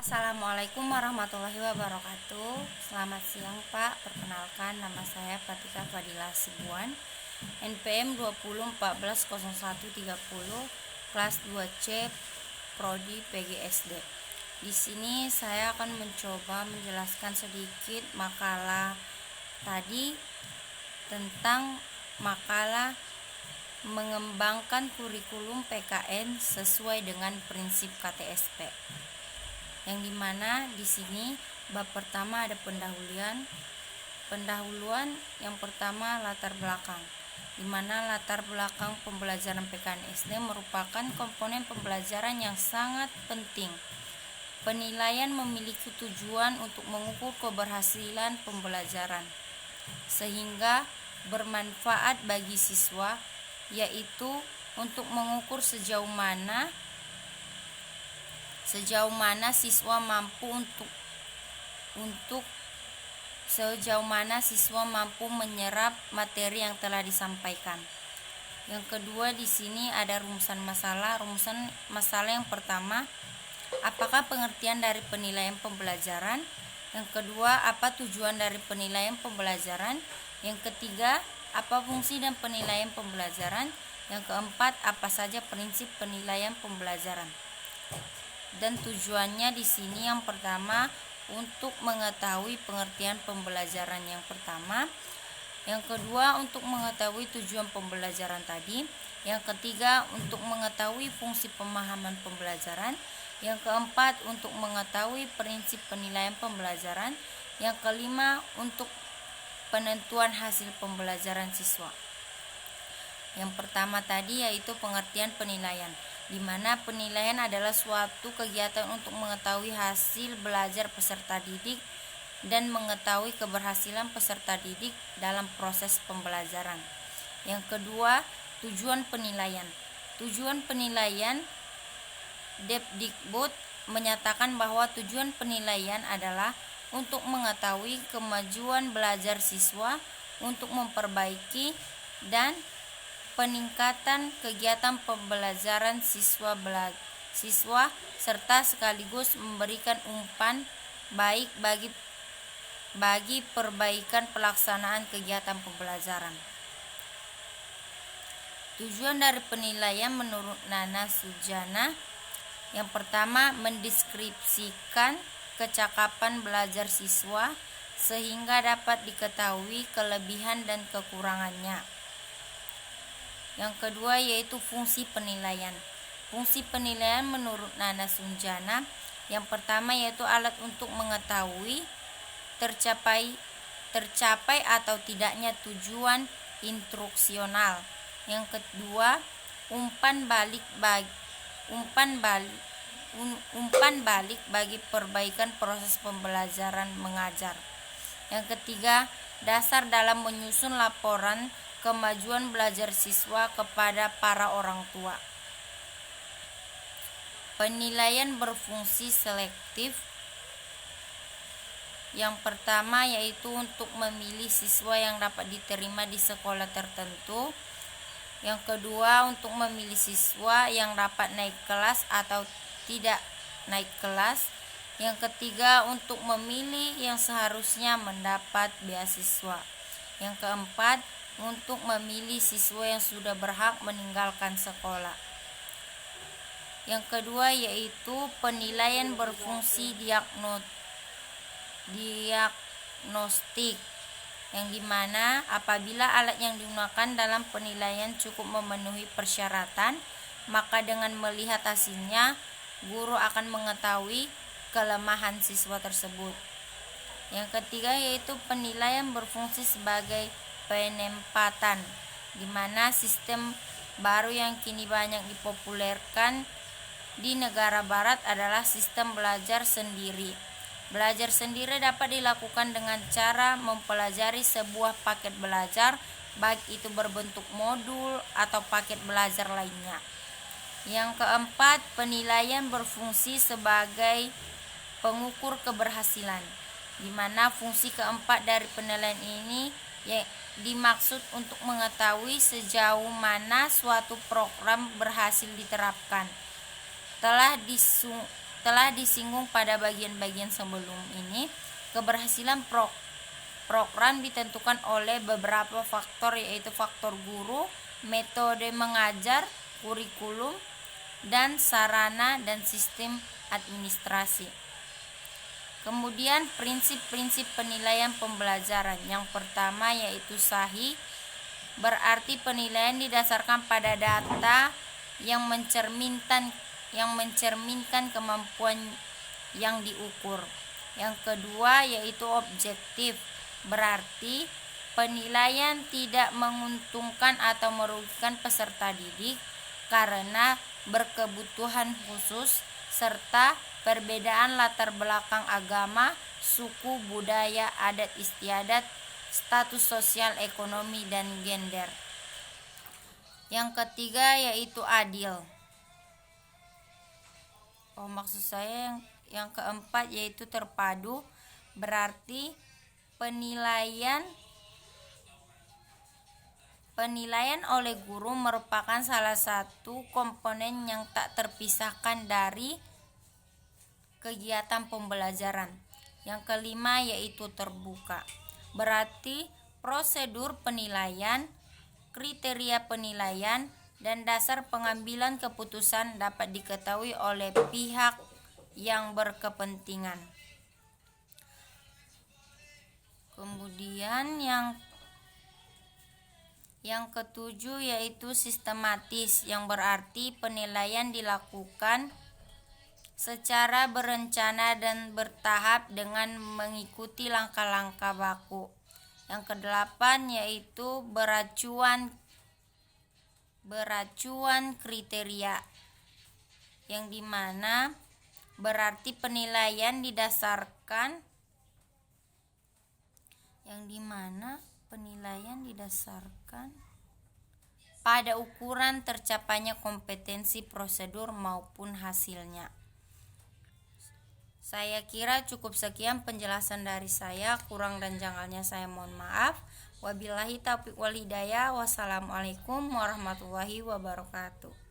Assalamualaikum warahmatullahi wabarakatuh. Selamat siang Pak, perkenalkan nama saya Fatika Fadila Sibuan, NPM 20140130, kelas 2C, Prodi PGSD. Di sini saya akan mencoba menjelaskan sedikit makalah tadi tentang makalah mengembangkan kurikulum PKN sesuai dengan prinsip KTSP. Yang dimana di sini bab pertama ada pendahuluan yang pertama latar belakang, dimana latar belakang pembelajaran PKN SD merupakan komponen pembelajaran yang sangat penting. Penilaian memiliki tujuan untuk mengukur keberhasilan pembelajaran sehingga bermanfaat bagi siswa, yaitu untuk mengukur sejauh mana siswa mampu menyerap materi yang telah disampaikan. Yang kedua di sini ada rumusan masalah. Rumusan masalah yang pertama, apakah pengertian dari penilaian pembelajaran? Yang kedua, apa tujuan dari penilaian pembelajaran? Yang ketiga, apa fungsi dan penilaian pembelajaran? Yang keempat, apa saja prinsip penilaian pembelajaran? Dan tujuannya di sini yang pertama untuk mengetahui pengertian pembelajaran yang pertama, yang kedua untuk mengetahui tujuan pembelajaran tadi, yang ketiga untuk mengetahui fungsi pemahaman pembelajaran, yang keempat untuk mengetahui prinsip penilaian pembelajaran, yang kelima untuk penentuan hasil pembelajaran siswa. Yang pertama tadi yaitu pengertian penilaian, di mana penilaian adalah suatu kegiatan untuk mengetahui hasil belajar peserta didik dan mengetahui keberhasilan peserta didik dalam proses pembelajaran. Yang kedua, tujuan penilaian. Tujuan penilaian, Depdikbud menyatakan bahwa tujuan penilaian adalah untuk mengetahui kemajuan belajar siswa, untuk memperbaiki dan peningkatan kegiatan pembelajaran siswa serta sekaligus memberikan umpan baik bagi perbaikan pelaksanaan kegiatan pembelajaran. Tujuan dari penilaian menurut Nana Sujana, yang pertama mendeskripsikan kecakapan belajar siswa sehingga dapat diketahui kelebihan dan kekurangannya. Yang kedua yaitu fungsi penilaian. Fungsi penilaian menurut Nana Sujana, yang pertama yaitu alat untuk mengetahui tercapai atau tidaknya tujuan instruksional. Yang kedua, umpan balik bagi perbaikan proses pembelajaran mengajar. Yang ketiga, dasar dalam menyusun laporan kemajuan belajar siswa kepada para orang tua. Penilaian berfungsi selektif. Yang pertama yaitu untuk memilih siswa yang dapat diterima di sekolah tertentu. Yang kedua, untuk memilih siswa yang dapat naik kelas atau tidak naik kelas. Yang ketiga, untuk memilih yang seharusnya mendapat beasiswa. Yang keempat, untuk memilih siswa yang sudah berhak meninggalkan sekolah. Yang kedua yaitu penilaian berfungsi diagnostik, yang dimana apabila alat yang digunakan dalam penilaian cukup memenuhi persyaratan, maka dengan melihat hasilnya guru akan mengetahui kelemahan siswa tersebut. Yang ketiga yaitu penilaian berfungsi sebagai penempatan, di mana sistem baru yang kini banyak dipopulerkan di negara barat adalah sistem belajar sendiri. Belajar sendiri dapat dilakukan dengan cara mempelajari sebuah paket belajar, baik itu berbentuk modul atau paket belajar lainnya. Yang keempat, penilaian berfungsi sebagai pengukur keberhasilan, di mana fungsi keempat dari penilaian ini dimaksud untuk mengetahui sejauh mana suatu program berhasil diterapkan, telah telah disinggung pada bagian-bagian sebelum ini, keberhasilan program ditentukan oleh beberapa faktor, yaitu faktor guru, metode mengajar, kurikulum, dan sarana dan sistem administrasi. Kemudian prinsip-prinsip penilaian pembelajaran. Yang pertama yaitu sahih, berarti penilaian didasarkan pada data yang mencerminkan kemampuan yang diukur. Yang kedua yaitu objektif, berarti penilaian tidak menguntungkan atau merugikan peserta didik karena berkebutuhan khusus serta perbedaan latar belakang agama, suku, budaya, adat istiadat, status sosial, ekonomi, dan gender. Yang ketiga yaitu adil. Maksud saya yang keempat yaitu terpadu, berarti penilaian oleh guru merupakan salah satu komponen yang tak terpisahkan dari kegiatan pembelajaran. Yang kelima yaitu terbuka, berarti prosedur penilaian, kriteria penilaian, dan dasar pengambilan keputusan dapat diketahui oleh pihak yang berkepentingan. Kemudian yang ketujuh yaitu sistematis, yang berarti penilaian dilakukan secara berencana dan bertahap dengan mengikuti langkah-langkah baku. Yang kedelapan yaitu beracuan kriteria, yang dimana berarti penilaian didasarkan pada ukuran tercapainya kompetensi, prosedur, maupun hasilnya. Saya kira cukup sekian penjelasan dari saya, kurang dan janggalnya saya mohon maaf. Wabillahi taufiq wal hidayah. Wassalamualaikum warahmatullahi wabarakatuh.